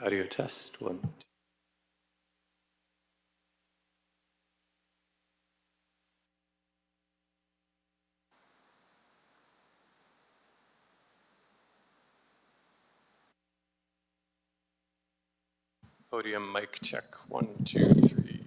Audio test one. Podium mic check 1, 2, 3.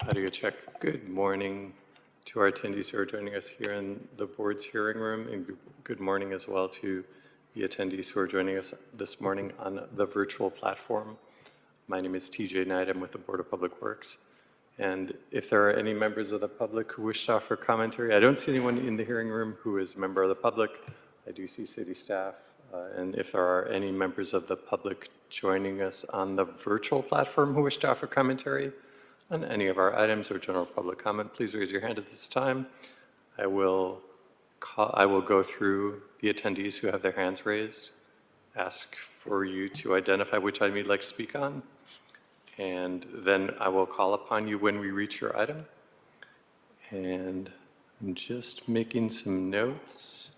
Audio check. Good morning to our attendees who are joining us here in the board's hearing room, and good morning as well to the attendees who are joining us this morning on the virtual platform. My name is TJ Knight. I'm with the Board of Public Works. And if there are any members of the public who wish to offer commentary, I don't see anyone in the hearing room who is a member of the public. I do see city staff. And if there are any members of the public joining us on the virtual platform who wish to offer commentary on any of our items or general public comment, please raise your hand at this time. I will go through the attendees who have their hands raised, ask for you to identify which item you'd like to speak on, and then I will call upon you when we reach your item. And I'm just making some notes,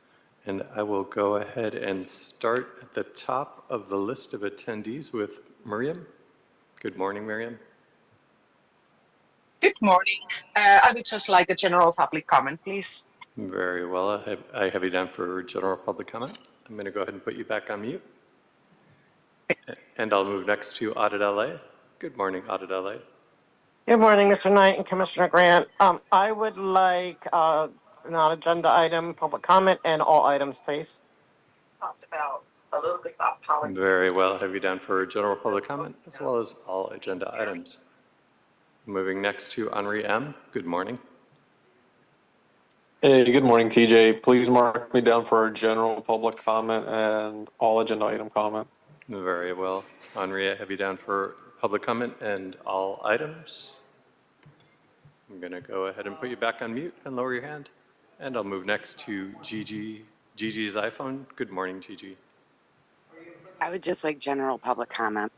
and I will go ahead and start at the top of the list of attendees with Miriam. Good morning, Miriam. Good morning. I would just like a general public comment, please. Very well. I have you down for general public comment. I'm going to go ahead and put you back on mute. And I'll move next to Audit LA. Good morning, Audit LA. Good morning, Mr. Knight and Commissioner Grant. I would like non-agenda item, public comment, and all items, please. Talked about a little bit about politics. Very well. Have you down for general public comment as well as all agenda items. Moving next to Henri M. Good morning. Hey, good morning, TJ. Please mark me down for general public comment and all agenda item comment. Very well. Henri, I have you down for public comment and all items. I'm going to go ahead and put you back on mute and lower your hand. And I'll move next to Gigi. Gigi's iPhone. Good morning, Gigi. I would just like general public comment.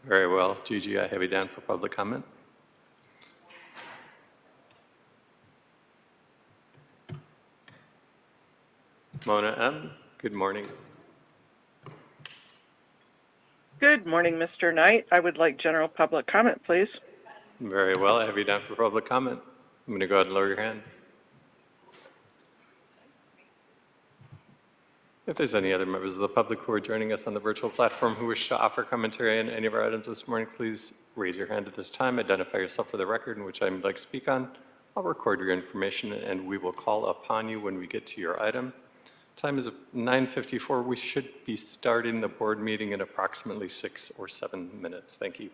Very well. Gigi, I have you down for public comment. Mona M. Good morning. Good morning, Mr. Knight. I would like general public comment, please. Very well. I have you down for public comment. I'm going to go ahead and lower your hand. If there's any other members of the public who are joining us on the virtual platform who wish to offer commentary on any of our items this morning, please raise your hand at this time, identify yourself for the record and which item you'd like to speak on. I'll record your information and we will call upon you when we get to your item. Time is 9:54. We should be starting the board meeting in approximately 6 or 7 minutes. Thank you.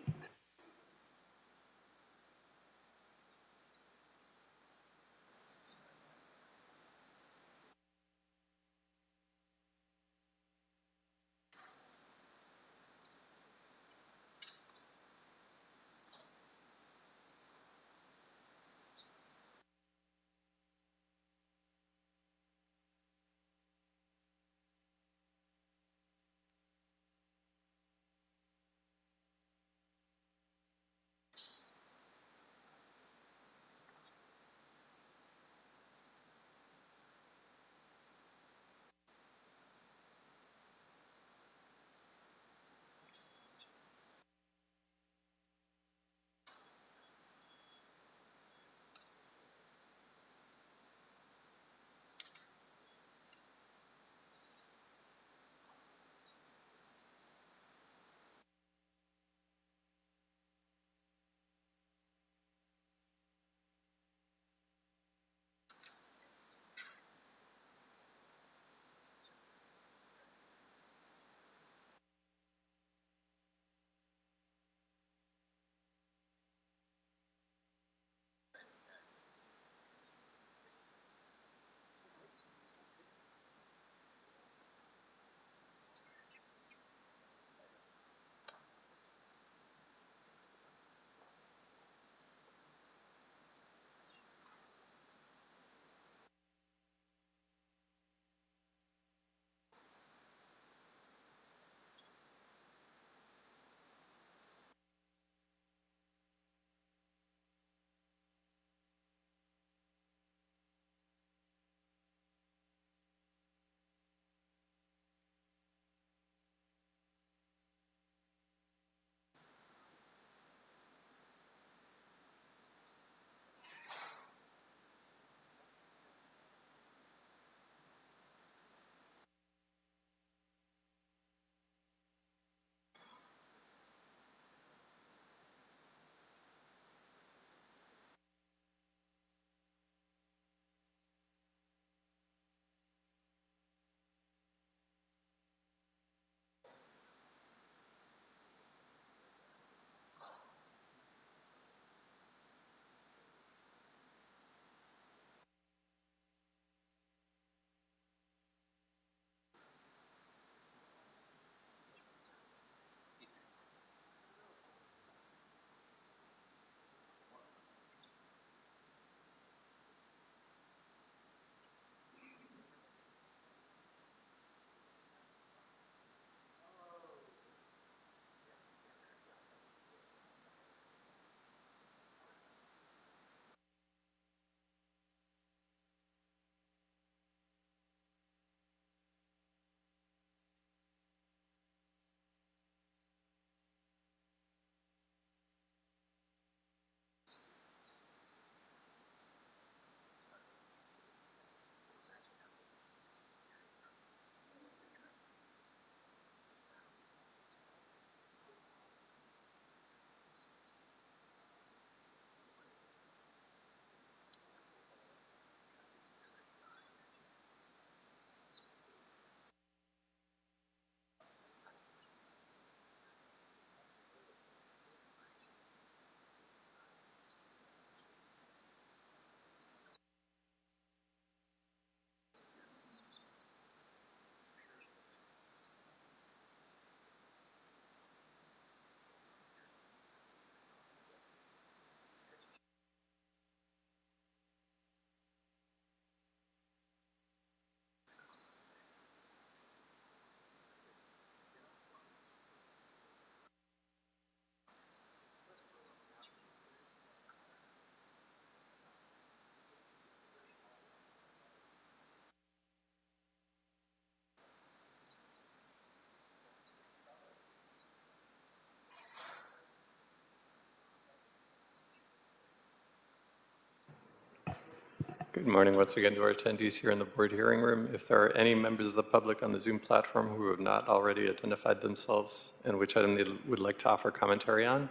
Good morning once again to our attendees here in the board hearing room. If there are any members of the public on the Zoom platform who have not already identified themselves and which item they would like to offer commentary on,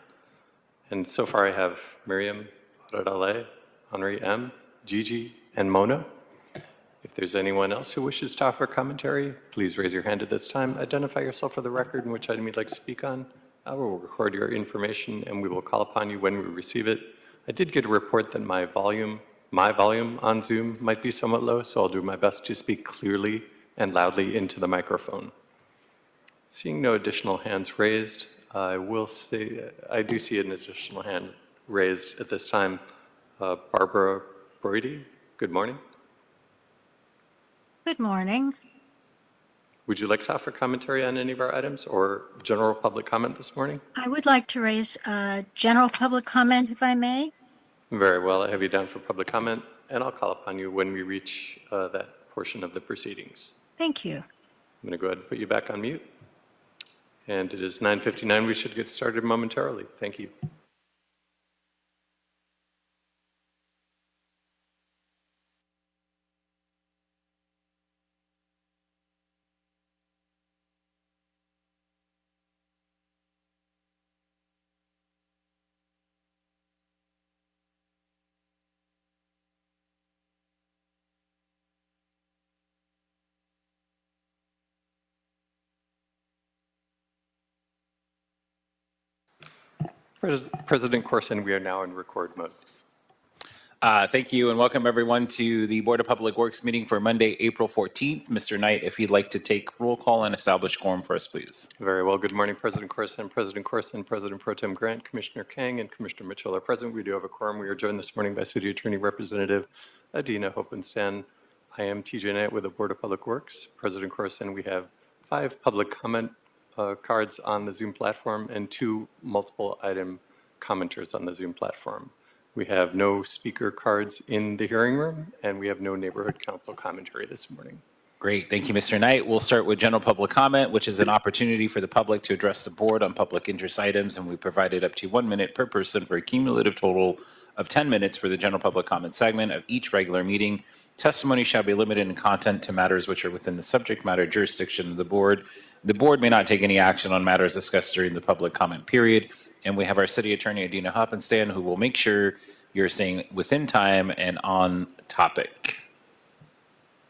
and so far I have Miriam, Adele, Henri M., Gigi, and Mona. If there's anyone else who wishes to offer commentary, please raise your hand at this time. Identify yourself for the record and which item you'd like to speak on. I will record your information and we will call upon you when we receive it. I did get a report that my volume on Zoom might be somewhat low, so I'll do my best to speak clearly and loudly into the microphone. Seeing no additional hands raised, I do see an additional hand raised at this time. Barbara Brady, good morning. Good morning. Would you like to offer commentary on any of our items or general public comment this morning? I would like to raise general public comment, if I may. Very well, I have you down for public comment, and I'll call upon you when we reach that portion of the proceedings. Thank you. I'm going to go ahead and put you back on mute. And it is 9:59. We should get started momentarily. Thank you. President Corson, we are now in record mode. Thank you and welcome everyone to the Board of Public Works meeting for Monday, April 14th. Mr. Knight, if you'd like to take roll call and establish quorum for us, please. Very well. Good morning, President Corson, President Pro Tem Grant, Commissioner Kang, and Commissioner Mitchell are present. We do have a quorum. We are joined this morning by City Attorney Representative Adina Hopenstan. I am TJ Knight with the Board of Public Works. President Corson, we have 5 public comment cards on the Zoom platform and 2 multiple item commenters on the Zoom platform. We have no speaker cards in the hearing room, and we have no neighborhood council commentary this morning. Great. Thank you, Mr. Knight. We'll start with general public comment, which is an opportunity for the public to address the board on public interest items, and we provided up to 1 minute per person for a cumulative total of 10 minutes for the general public comment segment of each regular meeting. Testimony shall be limited in content to matters which are within the subject matter jurisdiction of the board. The board may not take any action on matters discussed during the public comment period. And we have our city attorney, Adina Hopenstan, who will make sure you're staying within time and on topic.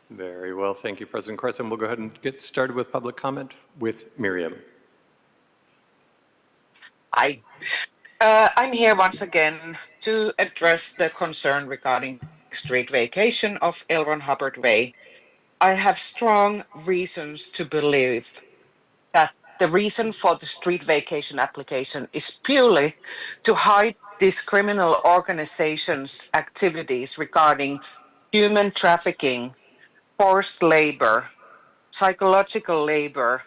Very well. Thank you, President Carson. We'll go ahead and get started with public comment with Miriam. Hi. I'm here once again to address the concern regarding street vacation of L. Ron Hubbard Way. I have strong reasons to believe that the reason for the street vacation application is purely to hide these criminal organizations' activities regarding human trafficking, forced labor, psychological labor,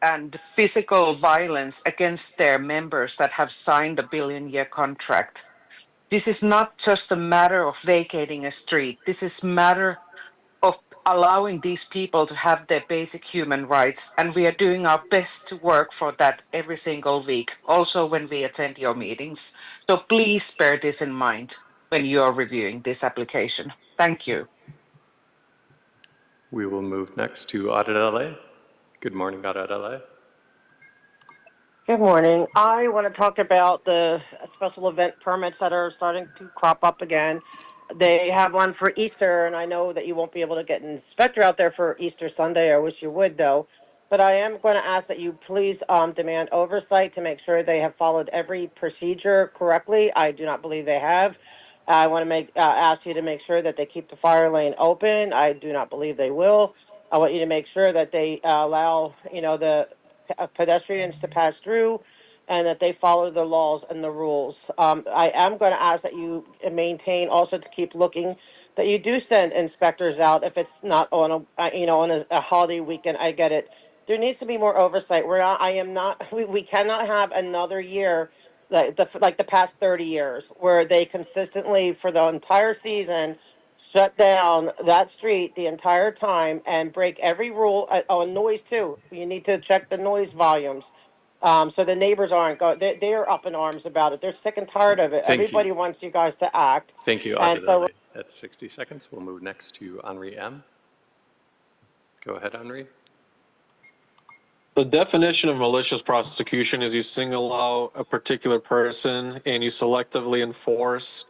and physical violence against their members that have signed a billion-year contract. This is not just a matter of vacating a street. This is a matter of allowing these people to have their basic human rights, and we are doing our best to work for that every single week, also when we attend your meetings. So please bear this in mind when you are reviewing this application. Thank you. We will move next to Adele. Good morning, Adele. Good morning. I want to talk about the special event permits that are starting to crop up again. They have one for Easter, and I know that you won't be able to get an inspector out there for Easter Sunday. I wish you would, though. But I am going to ask that you please demand oversight to make sure they have followed every procedure correctly. I do not believe they have. I want to ask you to make sure that they keep the fire lane open. I do not believe they will. I want you to make sure that they allow, the pedestrians to pass through, and that they follow the laws and the rules. I am going to ask that you maintain also to keep looking, that you do send inspectors out if it's not on a holiday weekend. I get it. There needs to be more oversight. We cannot have another year like the past 30 years where they consistently for the entire season shut down that street the entire time and break every rule. Noise too. You need to check the noise volumes. So the neighbors aren't they are up in arms about it. They're sick and tired of it. Thank you. Everybody wants you guys to act. Thank you, And so Adele. That's 60 seconds. We'll move next to Henri M. Go ahead, Henri. The definition of malicious prosecution is you single out a particular person and you selectively enforce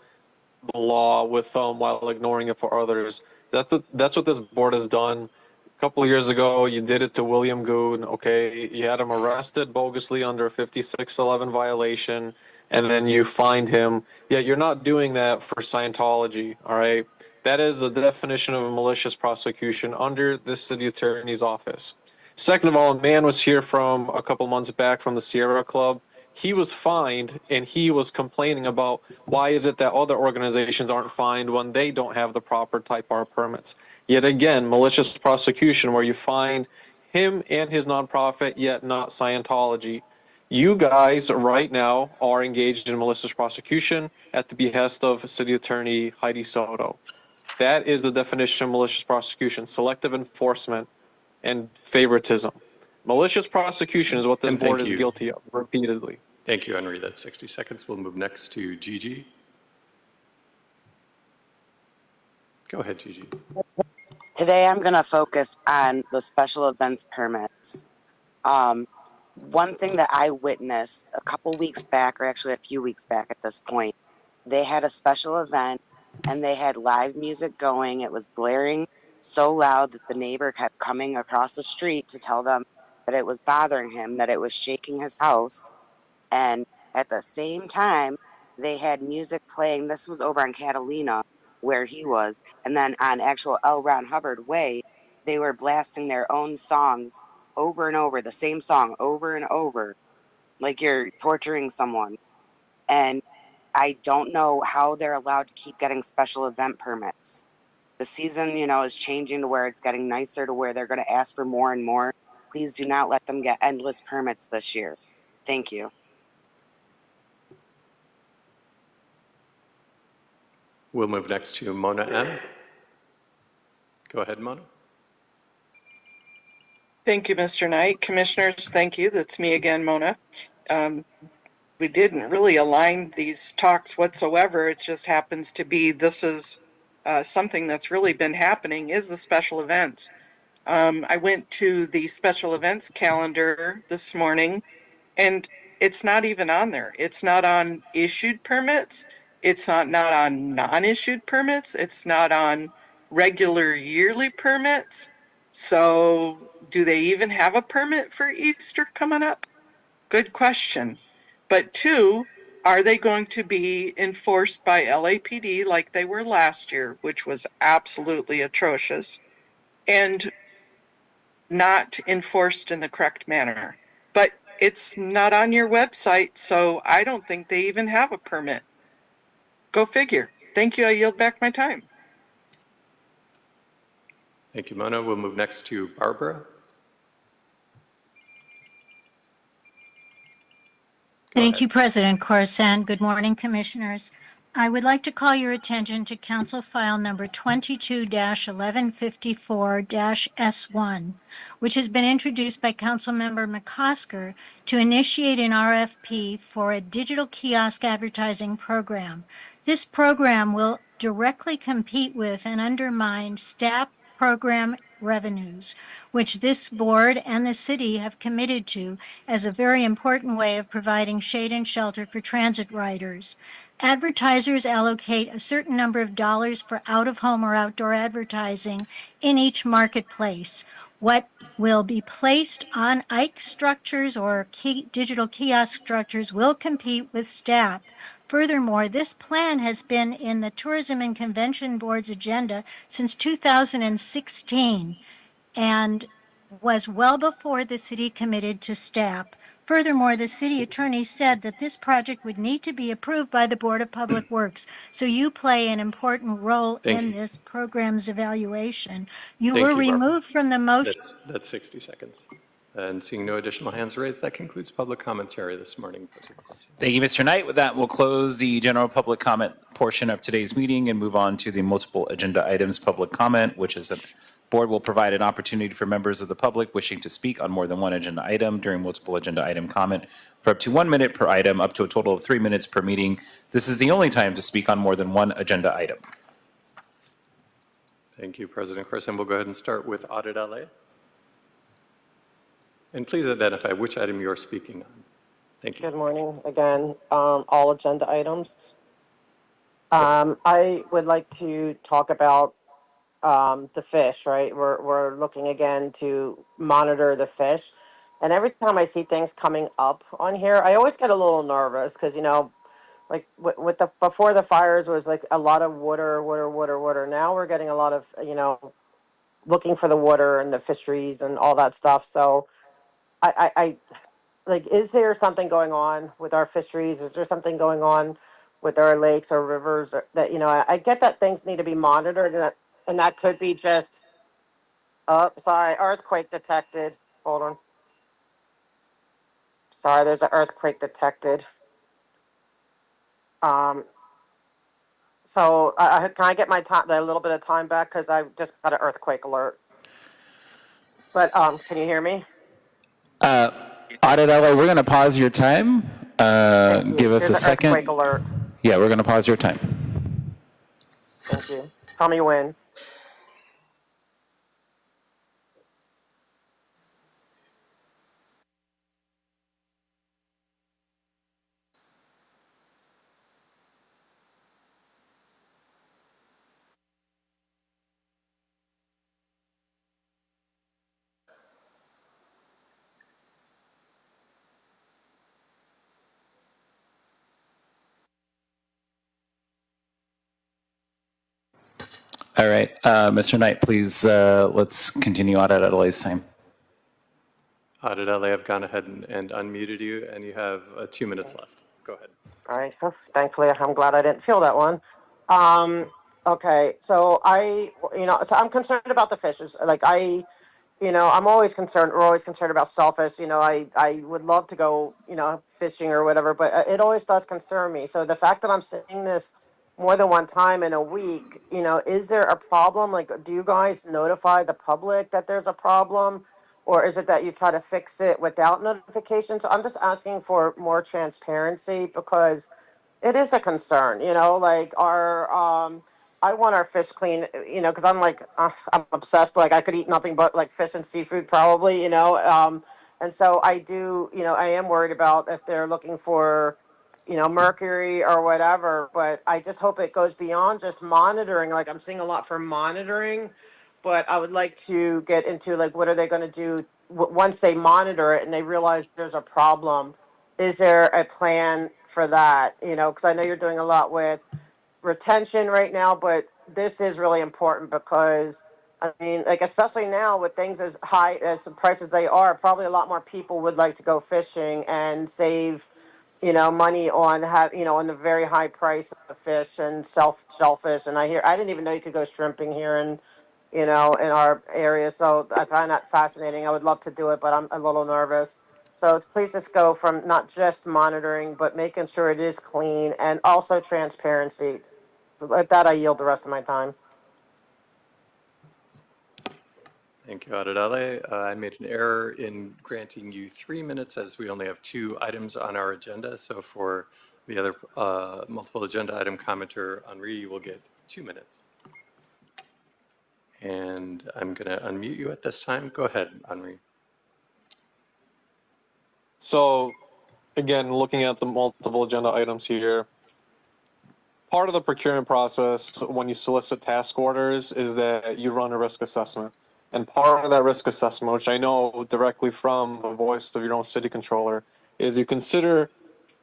the law with them while ignoring it for others. That's what this board has done. A couple of years ago, you did it to William Goon. Okay, you had him arrested bogusly under a 5611 violation, and then you fined him. Yet you're not doing that for Scientology. All right, that is the definition of a malicious prosecution under the city attorney's office. Second of all, a man was here from a couple months back from the Sierra Club. He was fined and he was complaining about why is it that other organizations aren't fined when they don't have the proper Type R permits. Yet again, malicious prosecution where you find him and his nonprofit, yet not Scientology. You guys right now are engaged in malicious prosecution at the behest of City Attorney Heidi Soto. That is the definition of malicious prosecution, selective enforcement and favoritism. Malicious prosecution is what this And thank board is you. guilty of repeatedly. Thank you, Henri. That's 60 seconds. We'll move next to Gigi. Go ahead, Gigi. Today I'm going to focus on the special events permits. One thing that I witnessed a couple weeks back, or actually a few weeks back at this point, they had a special event and they had live music going. It was blaring so loud that the neighbor kept coming across the street to tell them that it was bothering him, that it was shaking his house. And at the same time, they had music playing. This was over on Catalina, where he was. And then on actual L. Ron Hubbard Way, they were blasting their own songs over and over, the same song over and over, like you're torturing someone. And I don't know how they're allowed to keep getting special event permits. The season, is changing to where it's getting nicer, to where they're going to ask for more and more. Please do not let them get endless permits this year. Thank you. We'll move next to Mona M. Go ahead, Mona. Thank you, Mr. Knight. Commissioners, thank you. That's me again, Mona. We didn't really align these talks whatsoever. It just happens to be this is something that's really been happening is the special events. I went to the special events calendar this morning, and it's not even on there. It's not on issued permits. It's not on non-issued permits. It's not on regular yearly permits. So do they even have a permit for Easter coming up? Good question. But two, are they going to be enforced by LAPD like they were last year, which was absolutely atrocious, and not enforced in the correct manner? But it's not on your website, so I don't think they even have a permit. Go figure. Thank you. I yield back my time. Thank you, Mona. We'll move next to Barbara. Thank you, President Coruscant. Good morning, Commissioners. I would like to call your attention to Council File Number 22-1154-S1, which has been introduced by Councilmember McCosker to initiate an RFP for a digital kiosk advertising program. This program will directly compete with and undermine STAP program revenues, which this board and the city have committed to as a very important way of providing shade and shelter for transit riders. Advertisers allocate a certain number of dollars for out-of-home or outdoor advertising in each marketplace. What will be placed on IKE structures or digital kiosk structures will compete with STAP. Furthermore, this plan has been in the Tourism and Convention Board's agenda since 2016 and was well before the city committed to STAP. Furthermore, the city attorney said that this project would need to be approved by the Board of Public Works. So you play an important role in this program's evaluation. You Thank were you, Barbara. removed from the motion. That's 60 seconds. And seeing no additional hands raised, that concludes public commentary this morning. Thank you, Mr. Knight. With that, we'll close the general public comment portion of today's meeting and move on to the multiple agenda items public comment, which is a board will provide an opportunity for members of the public wishing to speak on more than one agenda item during multiple agenda item comment for up to 1 minute per item, up to a total of 3 minutes per meeting. This is the only time to speak on more than one agenda item. Thank you, President Carson. We'll go ahead and start with Audit LA. And please identify which item you are speaking on. Thank you. Good morning again. All agenda items. I would like to talk about the fish, right? We're looking again to monitor the fish. And every time I see things coming up on here, I always get a little nervous because, like with the before the fires was like a lot of water. Now we're getting a lot of, looking for the water and the fisheries and all that stuff. So I like, is there something going on with our fisheries? Is there something going on with our lakes or rivers that, I get that things need to be monitored and that could be just, oh, sorry, earthquake detected. Hold on. Sorry, there's an earthquake detected. Um, so can I get my time, a little bit of time back? Cause I just got an earthquake alert. But, can you hear me? Audit LA, we're going to pause your time. Thank you. Give us There's a an earthquake second. alert. Yeah, we're going to pause your time. Thank you. Tell me when. All right, Mr. Knight, please, let's continue Audit LA's time. Audit LA, I've gone ahead and unmuted you, and you have 2 minutes left. Go ahead. All right. Thankfully, I'm glad I didn't feel that one. Okay. So so I'm concerned about the fishes. Like I'm always concerned. We're always concerned about shellfish. I would love to go, fishing or whatever, but it always does concern me. So the fact that I'm seeing this more than one time in a week, is there a problem? Like, do you guys notify the public that there's a problem? Or is it that you try to fix it without notification? So I'm just asking for more transparency because it is a concern, like I want our fish clean, because I'm obsessed. Like I could eat nothing but like fish and seafood probably, and so I do, I am worried about if they're looking for, mercury or whatever, but I just hope it goes beyond just monitoring. Like I'm seeing a lot for monitoring, but I would like to get into like, what are they going to do once they monitor it and they realize there's a problem? Is there a plan for that? Because I know you're doing a lot with retention right now, but this is really important because I mean, like especially now with things as high as the prices they are, probably a lot more people would like to go fishing and save, money on on the very high price of fish and shellfish. And I didn't even know you could go shrimping here in our area. So I find that fascinating. I would love to do it, but I'm a little nervous. So please just go from not just monitoring, but making sure it is clean and also transparency. With that, I yield the rest of my time. Thank you, Audit LA. I made an error in granting you 3 minutes as we only have 2 items on our agenda. So for the other multiple agenda item commenter, Henri, you will get 2 minutes. And I'm going to unmute you at this time. Go ahead, Henri. So, again, looking at the multiple agenda items here, part of the procurement process when you solicit task orders is that you run a risk assessment. And part of that risk assessment, which I know directly from the voice of your own city controller, is you consider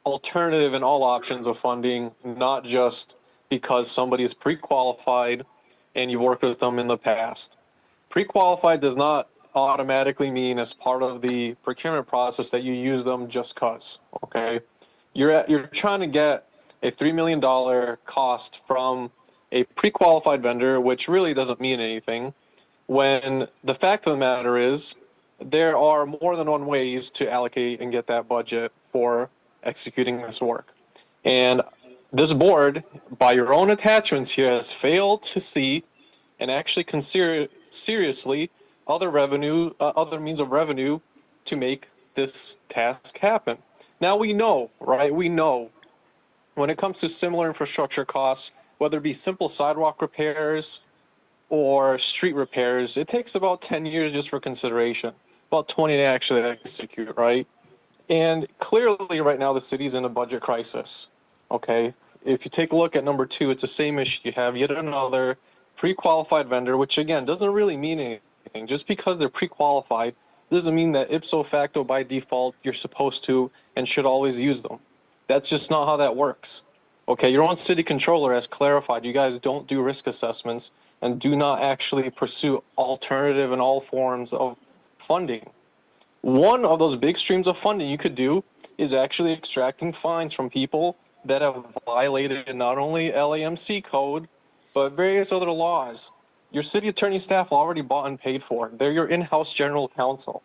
alternative and all options of funding, not just because somebody is pre-qualified and you've worked with them in the past. Pre-qualified does not automatically mean as part of the procurement process that you use them just cause, okay? You're trying to get a $3 million cost from a pre-qualified vendor, which really doesn't mean anything, when the fact of the matter is there are more than one ways to allocate and get that budget for executing this work. And this board, by your own attachments here, has failed to see and actually consider seriously other means of revenue to make this task happen. Now we know, right? We know when it comes to similar infrastructure costs, whether it be simple sidewalk repairs or street repairs, it takes about 10 years just for consideration, about 20 to actually execute, right? And clearly right now the city's in a budget crisis, okay? If you take a look at number 2, it's the same issue. You have yet another pre-qualified vendor, which again doesn't really mean anything. Just because they're pre-qualified doesn't mean that ipso facto by default you're supposed to and should always use them. That's just not how that works. Okay, your own city controller has clarified you guys don't do risk assessments and do not actually pursue alternative and all forms of funding. One of those big streams of funding you could do is actually extracting fines from people that have violated not only LAMC code, but various other laws. Your city attorney staff already bought and paid for. They're your in-house general counsel.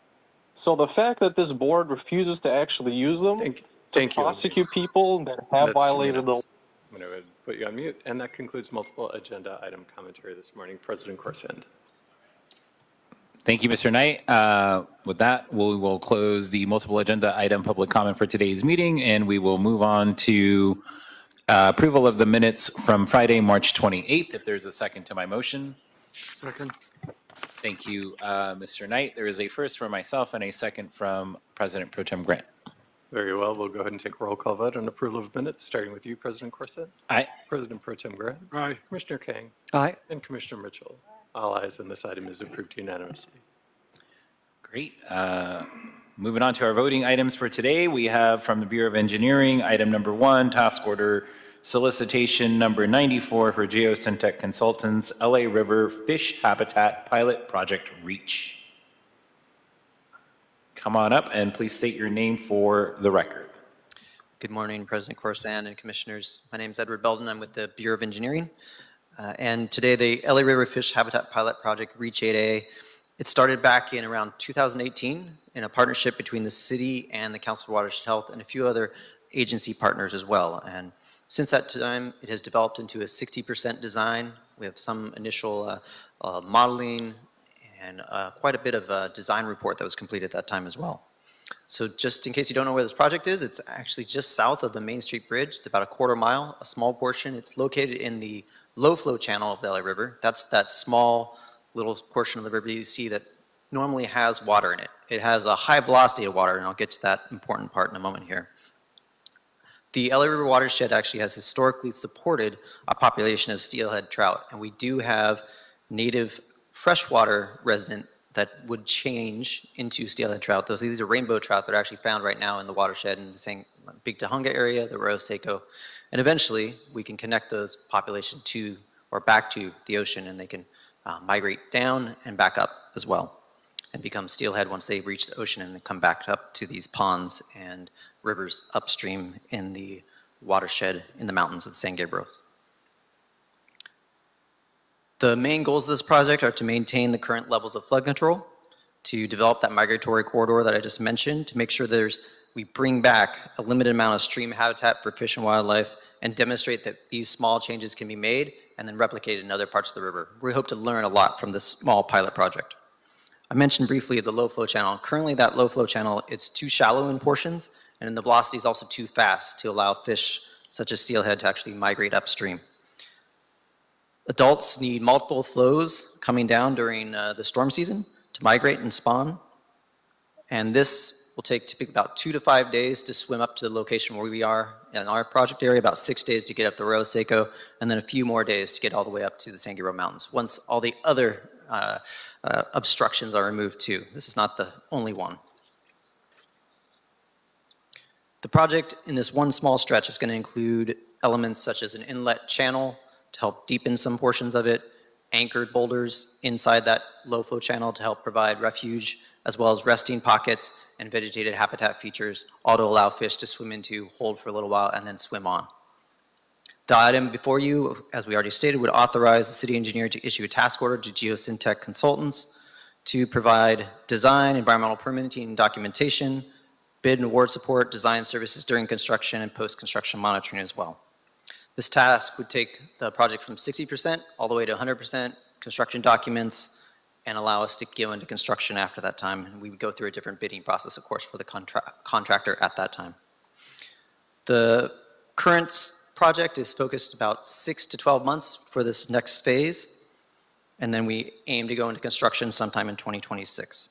So the fact that this board refuses to actually use them Thank to you. prosecute people that have That's 2 violated the minutes. I'm going to put you on mute, and that concludes multiple agenda item commentary this morning. President Corsand. Thank you, Mr. Knight. With that, we will close the multiple agenda item public comment for today's meeting, and we will move on to approval of the minutes from Friday, March 28th. If there's a second to my motion. Second. Thank you, Mr. Knight. There is a first from myself and a second from President Pro Tem Grant. Very well. We'll go ahead and take a roll call vote on approval of minutes, starting with you, President Corsand. Aye. President Pro Tem Grant. Aye. Commissioner Kang. Aye. And Commissioner Mitchell. All ayes, and this item is approved unanimously. Great. Moving on to our voting items for today, we have from the Bureau of Engineering, item number 1, task order solicitation number 94 for Geosyntec Consultants, LA River Fish Habitat Pilot Project REACH. Come on up and please state your name for the record. Good morning, President Corsand and Commissioners. My name is Edward Belden. I'm with the Bureau of Engineering. And today, the LA River Fish Habitat Pilot Project REACH 8A, it started back in around 2018 in a partnership between the city and the Council of Watershed Health and a few other agency partners as well. And since that time, it has developed into a 60% design. We have some initial modeling and quite a bit of a design report that was completed at that time as well. So just in case you don't know where this project is, it's actually just south of the Main Street Bridge. It's about a quarter mile, a small portion. It's located in the low flow channel of the LA River. That's that small little portion of the river you see that normally has water in it. It has a high velocity of water, and I'll get to that important part in a moment here. The LA River watershed actually has historically supported a population of steelhead trout, and we do have native freshwater resident that would change into steelhead trout. These are rainbow trout that are actually found right now in the watershed in the Big Tujunga area, the Rio Seco, and eventually we can connect those population to or back to the ocean, and they can migrate down and back up as well and become steelhead once they reach the ocean and then come back up to these ponds and rivers upstream in the watershed in the mountains of the San Gabriels. The main goals of this project are to maintain the current levels of flood control, to develop that migratory corridor that I just mentioned, to make sure we bring back a limited amount of stream habitat for fish and wildlife, and demonstrate that these small changes can be made and then replicated in other parts of the river. We hope to learn a lot from this small pilot project. I mentioned briefly the low flow channel. Currently that low flow channel, it's too shallow in portions, and the velocity is also too fast to allow fish such as steelhead to actually migrate upstream. Adults need multiple flows coming down during the storm season to migrate and spawn. And this will take typically about 2 to 5 days to swim up to the location where we are in our project area, about 6 days to get up the Rio Seco, and then a few more days to get all the way up to the San Gabriel Mountains, once all the other obstructions are removed too. This is not the only one. The project in this one small stretch is going to include elements such as an inlet channel to help deepen some portions of it, anchored boulders inside that low flow channel to help provide refuge, as well as resting pockets and vegetated habitat features, all to allow fish to swim into, hold for a little while, and then swim on. The item before you, as we already stated, would authorize the city engineer to issue a task order to Geosyntec Consultants to provide design, environmental permitting, and documentation, bid and award support, design services during construction, and post-construction monitoring as well. This task would take the project from 60% all the way to 100% construction documents and allow us to go into construction after that time. And we would go through a different bidding process, of course, for the contractor at that time. The current project is focused about 6 to 12 months for this next phase. and then we aim to go into construction sometime in 2026.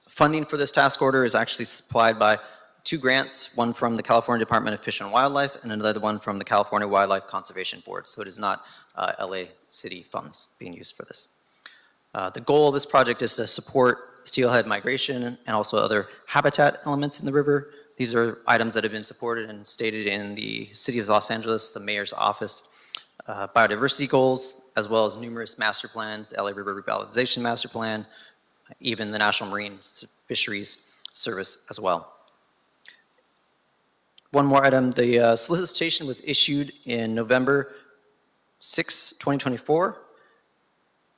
Funding for this task order is actually supplied by 2 grants, one from the California Department of Fish and Wildlife and another one from the California Wildlife Conservation Board. So it is not LA City funds being used for this. The goal of this project is to support steelhead migration and also other habitat elements in the river. These are items that have been supported and stated in the City of Los Angeles, the Mayor's Office, biodiversity goals, as well as numerous master plans, the LA River Revitalization Master Plan, even the National Marine Fisheries Service as well. One more item, the solicitation was issued in November 6, 2024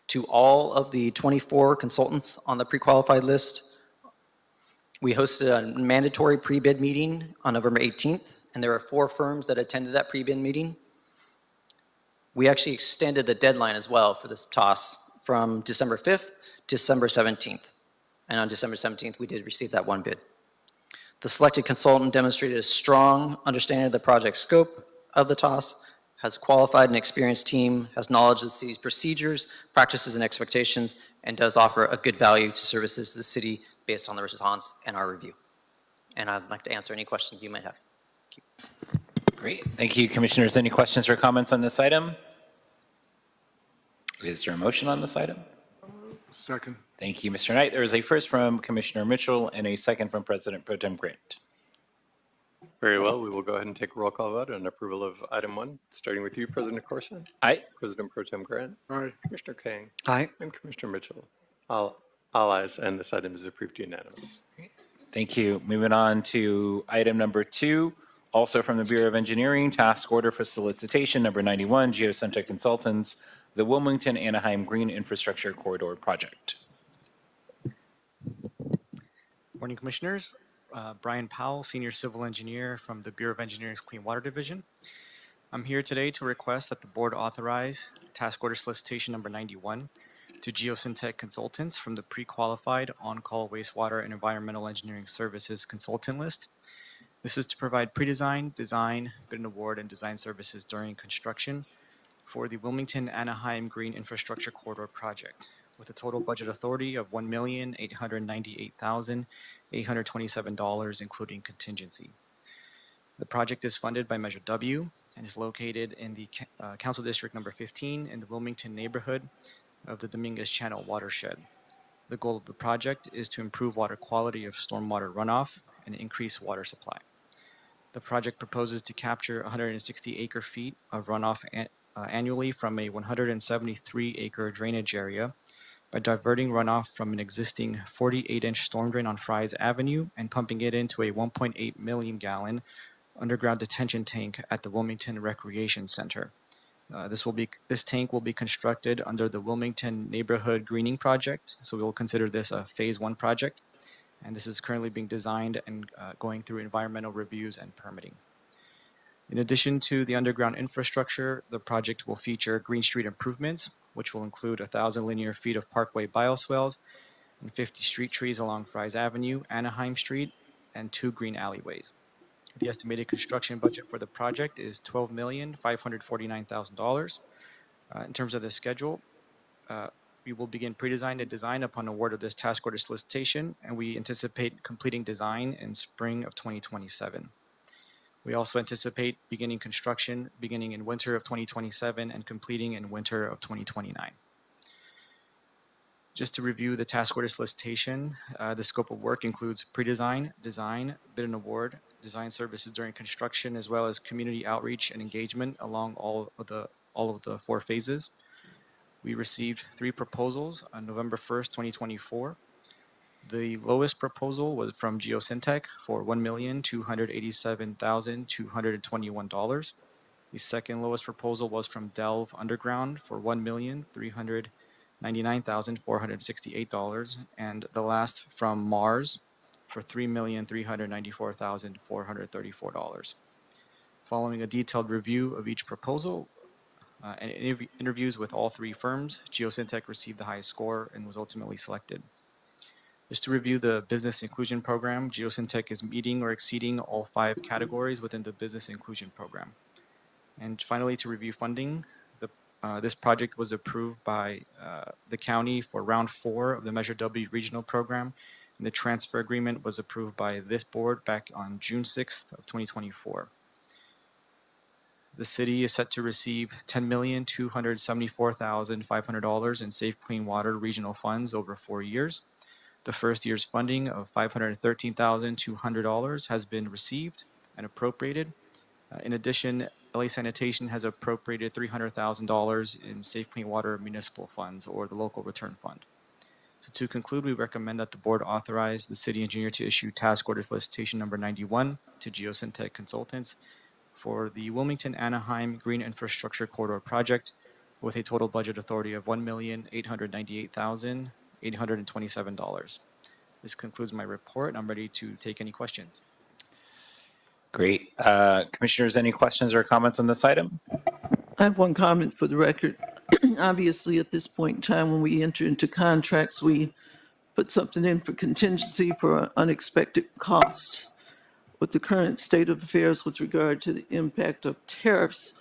to all of the 24 consultants on the pre-qualified list. We hosted a mandatory pre-bid meeting on November 18th, and there were 4 firms that attended that pre-bid meeting. We actually extended the deadline as well for this TOS from December 5th to December 17th. And on December 17th, we did receive that 1 bid. The selected consultant demonstrated a strong understanding of the project scope of the TOS, has a qualified and experienced team, has knowledge of the city's procedures, practices, and expectations, and does offer a good value to services to the city based on the response and our review. And I'd like to answer any questions you might have. Thank you. Great. Thank you, Commissioners. Any questions or comments on this item? Is there a motion on this item? Second. Thank you, Mr. Knight. There is a first from Commissioner Mitchell and a second from President Pro Tem Grant. Very well, we will go ahead and take a roll call vote on approval of item 1, starting with you, President Corson. Aye. President Pro Tem Grant. Aye. Commissioner Kang. Aye. And Commissioner Mitchell. All ayes, and this item is approved unanimous. Thank you. Moving on to item number 2, also from the Bureau of Engineering, task order for solicitation number 91, Geocentric Consultants, the Wilmington Anaheim Green Infrastructure Corridor Project. Morning, Commissioners. Brian Powell, Senior Civil Engineer from the Bureau of Engineering's Clean Water Division. I'm here today to request that the board authorize task order solicitation number 91 to Geosyntec Consultants from the pre-qualified on-call wastewater and environmental engineering services consultant list. This is to provide pre-design, design, bid and award, and design services during construction for the Wilmington Anaheim Green Infrastructure Corridor Project, with a total budget authority of $1,898,827, including contingency. The project is funded by Measure W and is located in the Council District number 15 in the Wilmington neighborhood of the Dominguez Channel watershed. The goal of the project is to improve water quality of stormwater runoff and increase water supply. The project proposes to capture 160 acre-feet of runoff annually from a 173 acre drainage area by diverting runoff from an existing 48-inch storm drain on Fry's Avenue and pumping it into a 1.8 million gallon underground detention tank at the Wilmington Recreation Center. This tank will be constructed under the Wilmington Neighborhood Greening Project, so we will consider this a phase 1 project, and this is currently being designed and going through environmental reviews and permitting. In addition to the underground infrastructure, the project will feature Green Street improvements, which will include 1,000 linear feet of parkway bioswales and 50 street trees along Fry's Avenue, Anaheim Street, and 2 green alleyways. The estimated construction budget for the project is $12,549,000. In terms of the schedule, we will begin pre-design and design upon award of this task order solicitation, and we anticipate completing design in spring of 2027. We also anticipate beginning construction beginning in winter of 2027 and completing in winter of 2029. Just to review the task order solicitation, the scope of work includes pre-design, design, bid and award, design services during construction, as well as community outreach and engagement along all of the 4 phases. We received 3 proposals on November 1st, 2024. The lowest proposal was from Geosyntec for $1,287,221. The second lowest proposal was from Delve Underground for $1,399,468, and the last from Mars for $3,394,434. Following a detailed review of each proposal and interviews with all 3 firms, Geosyntec received the highest score and was ultimately selected. Just to review the business inclusion program, Geosyntec is meeting or exceeding all 5 categories within the business inclusion program. And finally, to review funding, the This project was approved by the county for round 4 of the Measure W regional program. And the transfer agreement was approved by this board back on June 6th of 2024. The city is set to receive $10,274,500 in Safe Clean Water regional funds over 4 years. The first year's funding of $513,200 has been received and appropriated. In addition, LA Sanitation has appropriated $300,000 in Safe Clean Water municipal funds, or the local return fund. So to conclude, we recommend that the board authorize the city engineer to issue task order solicitation number 91 to Geosyntec Consultants for the Wilmington-Anaheim Green Infrastructure Corridor project with a total budget authority of $1,898,827. This concludes my report. I'm ready to take any questions. Great. Commissioners, any questions or comments on this item? I have one comment for the record. Obviously, at this point in time, when we enter into contracts, we put something in for contingency for unexpected costs. With the current state of affairs with regard to the impact of tariffs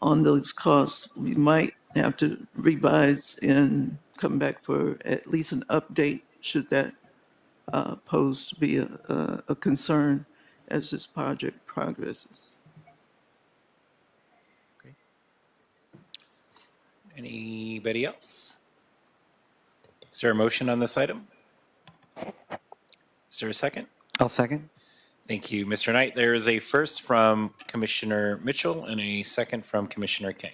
on those costs, we might have to revise and come back for at least an update should that pose to be a concern as this project progresses. Anybody else? Is there a motion on this item? Is there a second? I'll second. Thank you, Mr. Knight. There is a first from Commissioner Mitchell and a second from Commissioner King.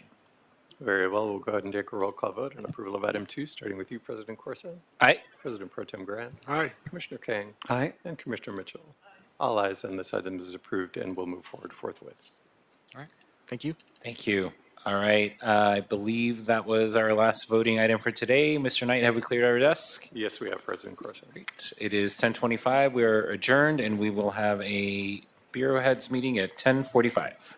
Very well, we'll go ahead and take a roll call vote on approval of item 2, starting with you, President Corson. Aye. President Pro Tem Grant. Aye. Commissioner King. Aye. And Commissioner Mitchell. All ayes, and this item is approved and will move forward forthwith. All right. Thank you. Thank you. All right. I believe that was our last voting item for today. Mr. Knight, have we cleared our desk? Yes, we have President Corson. Great. It is 10:25. We are adjourned, and we will have a Bureau Heads meeting at 10:45.